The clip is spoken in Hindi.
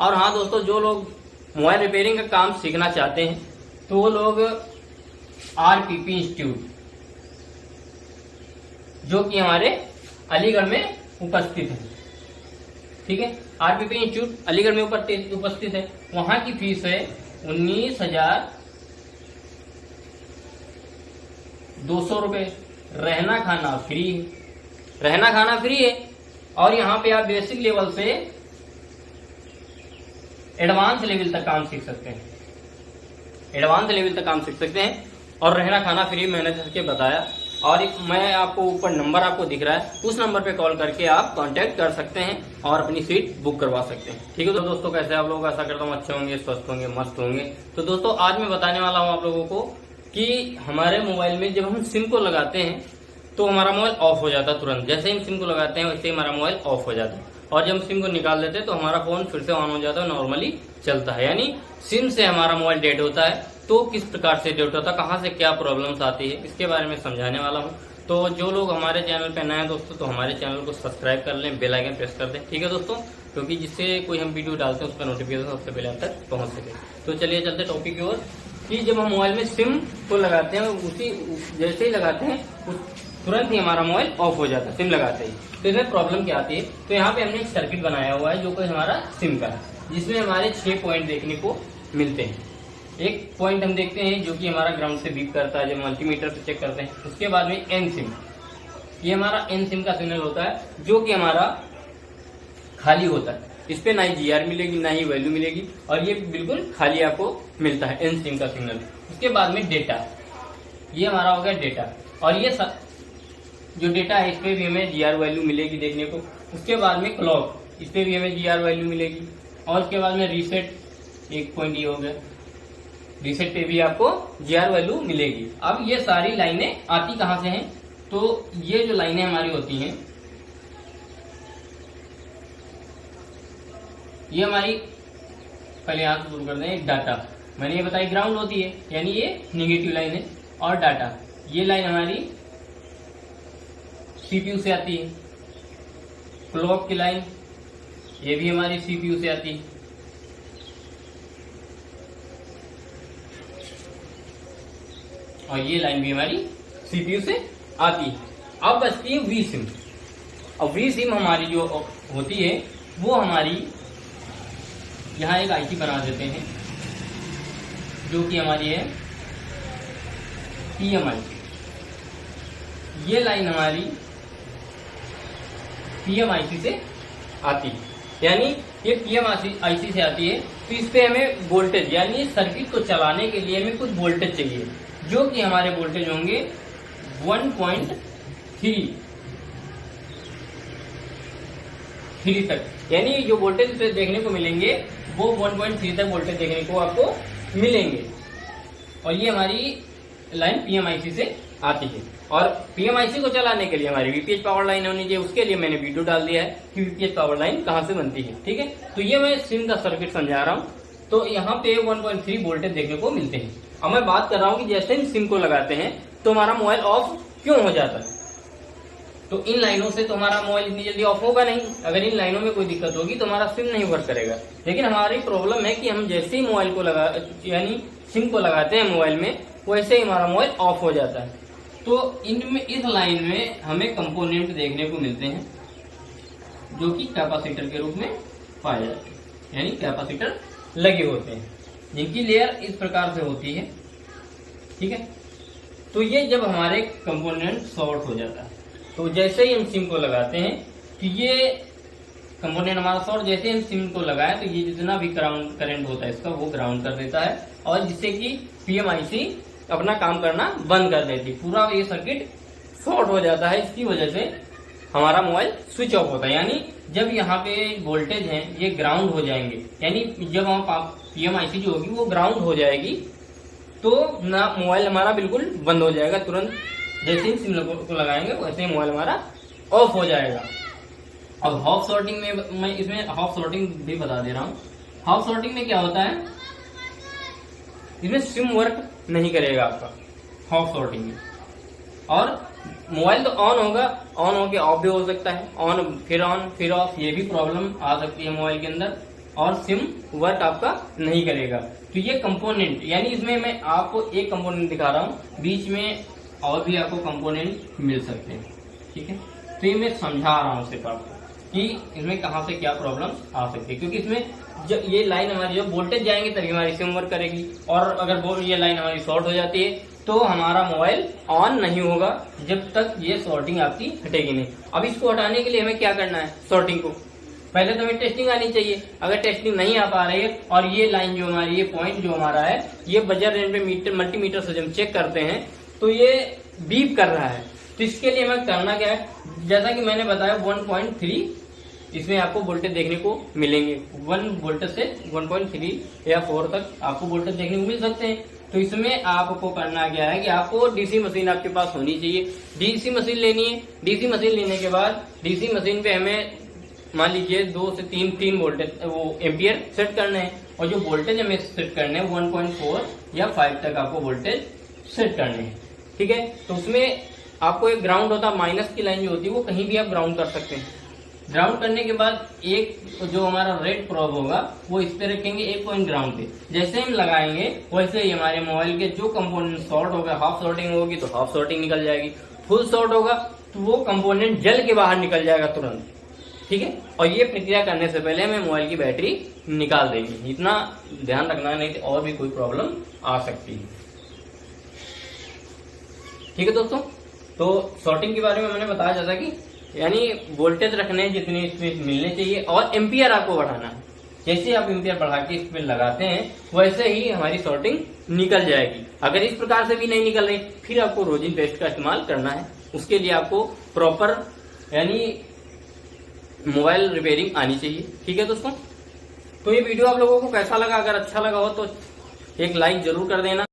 और हाँ दोस्तों, जो लोग मोबाइल रिपेयरिंग का काम सीखना चाहते हैं तो वो लोग आरपीपी इंस्टीट्यूट, जो कि हमारे अलीगढ़ में उपस्थित है, ठीक है। आरपीपी इंस्टीट्यूट अलीगढ़ में उपस्थित है। वहां की फीस है 19,200 रुपए। रहना खाना फ्री है, रहना खाना फ्री है। और यहाँ पे आप बेसिक लेवल से एडवांस लेवल तक काम सीख सकते हैं, एडवांस लेवल तक काम सीख सकते हैं। और रहना खाना फ्री मैंने करके बताया। और मैं आपको ऊपर नंबर आपको दिख रहा है, उस नंबर पे कॉल करके आप कांटेक्ट कर सकते हैं और अपनी सीट बुक करवा सकते हैं, ठीक है। तो दोस्तों कैसे आप लोग, आशा करता हूँ अच्छे होंगे, स्वस्थ होंगे, मस्त होंगे। तो दोस्तों आज मैं बताने वाला हूँ आप लोगों को कि हमारे मोबाइल में जब हम सिम को लगाते हैं तो हमारा मोबाइल ऑफ हो जाता है तुरंत। जैसे ही हम सिम को लगाते हैं वैसे ही हमारा मोबाइल ऑफ हो जाता है। और जब हम सिम को निकाल देते हैं तो हमारा फोन फिर से ऑन हो जाता है, नॉर्मली चलता है। यानी सिम से हमारा मोबाइल डेड होता है। तो किस प्रकार से डेड होता है, कहाँ से क्या प्रॉब्लम्स आती है, इसके बारे में समझाने वाला हूँ। तो जो लोग हमारे चैनल पे नए हैं दोस्तों, तो हमारे चैनल को सब्सक्राइब कर लें, बेल आइकन प्रेस कर दें, ठीक है दोस्तों, क्योंकि जिससे कोई हम वीडियो डालते हैं उसका नोटिफिकेशन सबसे पहले आप तक पहुंच सके। तो चलिए चलते टॉपिक की ओर कि जब हम मोबाइल में सिम को लगाते हैं, उसी जैसे ही लगाते हैं तुरंत ही हमारा मोबाइल ऑफ हो जाता है सिम लगाते ही। तो इसमें प्रॉब्लम क्या आती है, तो यहाँ पे हमने एक सर्किट बनाया हुआ है जो कि हमारा सिम का है, जिसमें हमारे 6 पॉइंट देखने को मिलते हैं। एक पॉइंट हम देखते हैं जो कि हमारा ग्राउंड से बीप करता है, जब मल्टीमीटर से चेक करते हैं। उसके बाद में एन सिम, ये हमारा एन सिम का सिग्नल होता है, जो कि हमारा खाली होता है। इस पे ना ही जीआर मिलेगी, ना ही वैल्यू मिलेगी, और ये बिल्कुल खाली आपको मिलता है एन सिम का सिग्नल। उसके बाद में डेटा, ये हमारा हो गया डेटा। और ये जो डेटा है इस पे भी हमें जीआर वैल्यू मिलेगी देखने को। उसके बाद में क्लॉक, इस पे भी हमें जीआर वैल्यू मिलेगी। और उसके बाद में रीसेट, एक पॉइंट ये हो गया, रीसेट पे भी आपको जीआर वैल्यू मिलेगी। अब ये सारी लाइनें आती कहां से हैं, तो ये जो लाइनें हमारी होती हैं, ये हमारी, पहले यहां से शुरू कर दें, डाटा मैंने ये बताई ग्राउंड होती है, यानी ये निगेटिव लाइन है। और डाटा, ये लाइन हमारी सीपीयू से आती है। क्लॉक की लाइन, ये भी हमारी सीपीयू से आती है। और ये लाइन भी हमारी सीपीयू से आती है। अब बचती है वी सिम। और वी सिम हमारी जो होती है वो हमारी, यहाँ एक आईसी बना देते हैं जो कि हमारी है पीएमआई। ये लाइन हमारी पीएमआईसी से आती है, यानी ये पीएमआईसी से आती है। तो इस पे हमें वोल्टेज, यानी सर्किट को चलाने के लिए हमें कुछ वोल्टेज चाहिए, जो कि हमारे वोल्टेज होंगे 1.3 तक। यानी जो वोल्टेज देखने को मिलेंगे वो 1.3 तक वोल्टेज देखने को आपको मिलेंगे। और ये हमारी लाइन पीएमआईसी से आती है। और पीएमआईसी को चलाने के लिए हमारी वीपीएच पावर लाइन होनी चाहिए। उसके लिए मैंने वीडियो डाल दिया है कि वीपीएच पावर लाइन कहां से बनती है, ठीक है। तो ये मैं सिम का सर्किट समझा रहा हूं। तो यहाँ पे 1.3 वोल्टेज देखने को मिलते हैं। अब मैं बात कर रहा हूँ कि जैसे हम सिम को लगाते हैं तो हमारा मोबाइल ऑफ क्यों हो जाता है। तो इन लाइनों से तो हमारा मोबाइल इतनी जल्दी ऑफ होगा नहीं। अगर इन लाइनों में कोई दिक्कत होगी तो हमारा सिम नहीं वर्क करेगा। लेकिन हमारी प्रॉब्लम है कि हम जैसे ही मोबाइल को यानी सिम को लगाते हैं मोबाइल में, वैसे ही हमारा मोबाइल ऑफ हो जाता है। तो इनमें, इस लाइन में हमें कंपोनेंट देखने को मिलते हैं जो कि कैपेसिटर के रूप में पाए जाते हैं, यानी कैपेसिटर लगे होते हैं, जिनकी लेयर इस प्रकार से होती है, ठीक है। तो ये जब हमारे कंपोनेंट शॉर्ट हो जाता है, तो जैसे ही हम सिम को लगाते हैं तो ये कंपोनेंट हमारा शॉर्ट, जैसे हम सिम को लगाए तो ये जितना भी करंट होता है इसका, वो ग्राउंड कर देता है। और जिससे कि पीएमआईसी अपना काम करना बंद कर देती, पूरा ये सर्किट शॉर्ट हो जाता है। इसकी वजह से हमारा मोबाइल स्विच ऑफ होता है। यानी जब यहाँ पे वोल्टेज है ये ग्राउंड हो जाएंगे, यानी जब हम पीएमआईसी जो होगी वो ग्राउंड हो जाएगी, तो ना मोबाइल हमारा बिल्कुल बंद हो जाएगा तुरंत। जैसे ही सिम को लगाएंगे वैसे ही मोबाइल हमारा ऑफ हो जाएगा। अब हाफ सॉर्टिंग में मैं इसमें हाफ सॉर्टिंग भी बता दे रहा हूँ। हाफ सॉर्टिंग में क्या होता है, इसमें सिम वर्क नहीं करेगा आपका हाफ सॉर्टिंग में। और मोबाइल तो ऑन होगा, ऑन होके ऑफ भी हो सकता है, ऑन फिर फिर ऑफ, ये भी प्रॉब्लम आ सकती है मोबाइल के अंदर। और सिम वर्क आपका नहीं करेगा। तो ये कंपोनेंट, यानी इसमें मैं आपको एक कंपोनेंट दिखा रहा हूँ, बीच में और भी आपको कंपोनेंट मिल सकते हैं, ठीक है। तो ये मैं समझा रहा हूँ सिर्फ आपको कि इसमें कहाँ से क्या प्रॉब्लम आ सकती है, क्योंकि इसमें जब ये लाइन हमारी जो वोल्टेज जाएंगे तभी हमारी सिम वर्क करेगी, और अगर ये लाइन हमारी शॉर्ट हो जाती है तो हमारा मोबाइल ऑन नहीं होगा जब तक ये शॉर्टिंग आपकी हटेगी नहीं। अब इसको हटाने के लिए हमें क्या करना है, शॉर्टिंग को पहले तो हमें टेस्टिंग आनी चाहिए। अगर टेस्टिंग नहीं आ पा रही है और ये लाइन जो हमारी, ये पॉइंट जो हमारा है, ये बजर रेंज पे मीटर मल्टीमीटर से जब चेक करते हैं तो ये बीप कर रहा है। तो इसके लिए हमें करना क्या है, जैसा कि मैंने बताया 1.3 इसमें आपको वोल्टेज देखने को मिलेंगे। 1 वोल्टेज से 1.3 या 4 तक आपको वोल्टेज देखने को मिल सकते हैं। तो इसमें आपको करना क्या है कि आपको डीसी मशीन आपके पास होनी चाहिए। डीसी मशीन लेनी है। डीसी मशीन लेने के बाद डीसी मशीन पे हमें मान लीजिए 2 से 3 वोल्टेज वो एम्पियर सेट करने हैं, और जो वोल्टेज हमें सेट करने हैं 1.4 या 5 तक आपको वोल्टेज सेट करने हैं, ठीक है। तो उसमें आपको एक ग्राउंड होता है, माइनस की लाइन जो होती है वो कहीं भी आप ग्राउंड कर सकते हैं। ग्राउंड करने के बाद एक जो हमारा रेड प्रोब होगा वो इस पे रखेंगे, एक पॉइंट ग्राउंड पे। जैसे हम लगाएंगे वैसे ही हमारे मोबाइल के जो कंपोनेंट शॉर्ट होगा, हाफ शॉर्टिंग होगी तो हाफ शॉर्टिंग निकल जाएगी, फुल शॉर्ट होगा तो वो कंपोनेंट जल के बाहर निकल जाएगा तुरंत, ठीक है। और ये प्रक्रिया करने से पहले हमें मोबाइल की बैटरी निकाल देंगे, इतना ध्यान रखना, नहीं तो और भी कोई प्रॉब्लम आ सकती है, ठीक है दोस्तों। तो शॉर्टिंग के बारे में मैंने बताया जैसा कि यानी वोल्टेज रखने जितनी इसमें मिलने चाहिए, और एम्पियर आपको बढ़ाना है। जैसे आप एम्पियर बढ़ा के इस पे लगाते हैं वैसे ही हमारी शॉर्टिंग निकल जाएगी। अगर इस प्रकार से भी नहीं निकल रही फिर आपको रोजिन पेस्ट का इस्तेमाल करना है। उसके लिए आपको प्रॉपर यानी मोबाइल रिपेयरिंग आनी चाहिए, ठीक है दोस्तों। तो ये वीडियो आप लोगों को कैसा लगा, अगर अच्छा लगा हो तो एक लाइक जरूर कर देना।